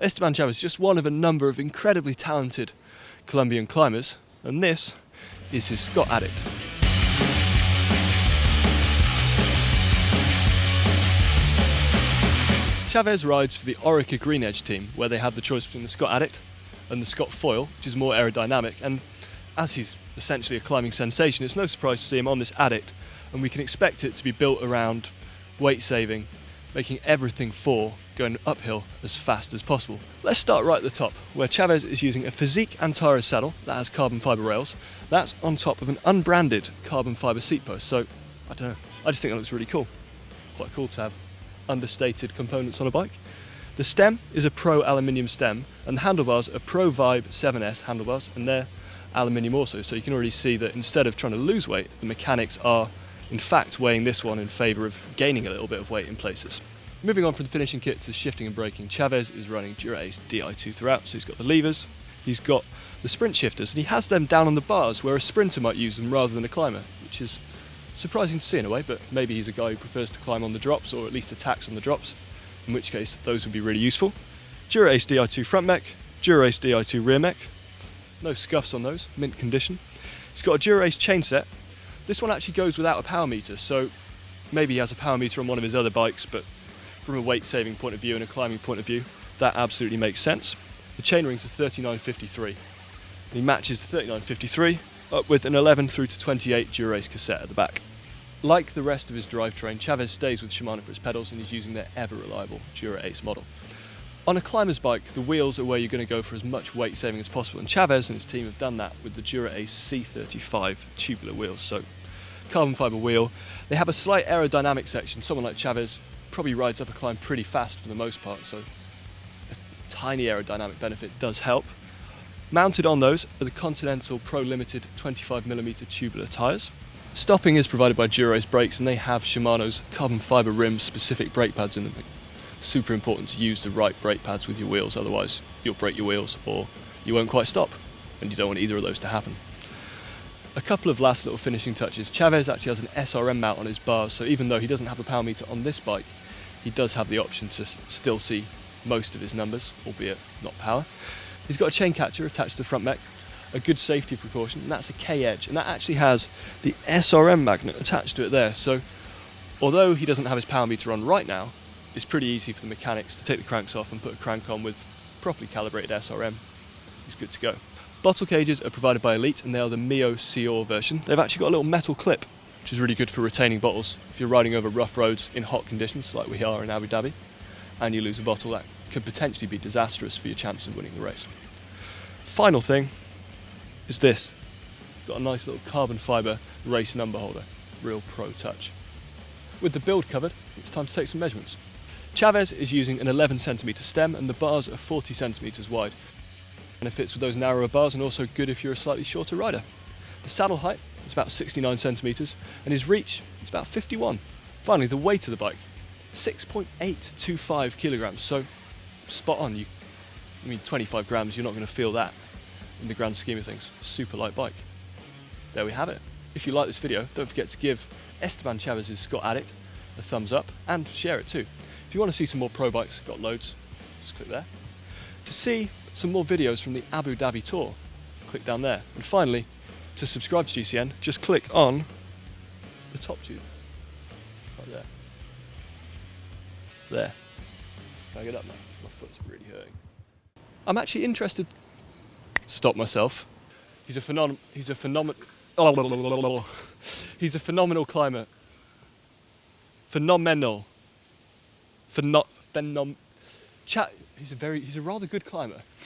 Esteban Chaves is just one of a number of incredibly talented Colombian climbers, and this is his Scott Addict. Chaves rides for the orica-greenedge team, where they have the choice between the Scott Addict and the Scott Foil, which is more aerodynamic, and as he's essentially a climbing sensation, it's no surprise to see him on this Addict, and we can expect it to be built around weight saving, making everything for going uphill as fast as possible. Let's start right at the top, where Chaves is using a Fizik Antares saddle that has carbon fibre rails. That's on top of an unbranded carbon fibre seat post, so I don't know, I just think that looks really cool. Quite cool to have understated components on a bike. The stem is a Pro aluminium stem, and the handlebars are Pro Vibe 7S handlebars, and they're aluminium also, so you can already see that instead of trying to lose weight, the mechanics are in fact weighing this one in favour of gaining a little bit of weight in places. Moving on from the finishing kit to shifting and braking, Chaves is running Dura-Ace Di2 throughout, so he's got the levers, he's got the sprint shifters, and he has them down on the bars where a sprinter might use them rather than a climber, which is surprising to see in a way, but maybe he's a guy who prefers to climb on the drops, or at least attacks on the drops, in which case those would be really useful. Dura-Ace Di2 front mech, Dura-Ace Di2 rear mech, no scuffs on those, mint condition. He's got a Dura-Ace chainset. This one actually goes without a power meter, so maybe he has a power meter on one of his other bikes, but from a weight saving point of view and a climbing point of view, that absolutely makes sense. The chain rings are 3953. He matches the 3953 up with an 11 through to 28 Dura-Ace cassette at the back. Like the rest of his drivetrain, Chaves stays with Shimano for his pedals, and he's using their ever-reliable Dura-Ace model. On a climber's bike, the wheels are where you're going to go for as much weight saving as possible, and Chaves and his team have done that with the Dura-Ace C35 tubular wheels. So, carbon fibre wheel. They have a slight aerodynamic section. Someone like Chaves probably rides up a climb pretty fast for the most part, so a tiny aerodynamic benefit does help. Mounted on those are the Continental Pro Limited 25mm tubular tyres. Stopping is provided by Dura-Ace brakes, and they have Shimano's carbon fibre rim specific brake pads in them. Super important to use the right brake pads with your wheels, otherwise you'll break your wheels or you won't quite stop, and you don't want either of those to happen. A couple of last little finishing touches. Chaves actually has an SRM mount on his bars, so even though he doesn't have a power meter on this bike, he does have the option to still see most of his numbers, albeit not power. He's got a chain catcher attached to the front mech, a good safety precaution, and that's a K-edge, and that actually has the SRM magnet attached to it there, so although he doesn't have his power meter on right now, it's pretty easy for the mechanics to take the cranks off and put a crank on with properly calibrated SRM. He's good to go. Bottle cages are provided by Elite, and they are the Mio Sior version. They've actually got a little metal clip, which is really good for retaining bottles. If you're riding over rough roads in hot conditions, like we are in Abu Dhabi, and you lose a bottle, that could potentially be disastrous for your chance of winning the race. Final thing is this. Got a nice little carbon fibre race number holder. Real pro touch. With the build covered, it's time to take some measurements. Chaves is using an 11cm stem, and the bars are 40cm wide. Benefits with those narrower bars, and also good if you're a slightly shorter rider. The saddle height is about 69cm, and his reach is about 51. Finally, the weight of the bike, 6.825 kilograms, so spot on. 25 grams, you're not going to feel that in the grand scheme of things. Super light bike. There we have it. If you like this video, don't forget to give Esteban Chaves' Scott Addict a thumbs up and share it too. If you want to see some more pro bikes, got loads, just click there. To see some more videos from the Abu Dhabi tour, click down there. And finally, to subscribe to GCN, just click on the top tube. Right there. There. Bag it up now. My foot's really hurting. I'm actually interested. Stop myself. He's a phenomenal climber. He's a rather good climber.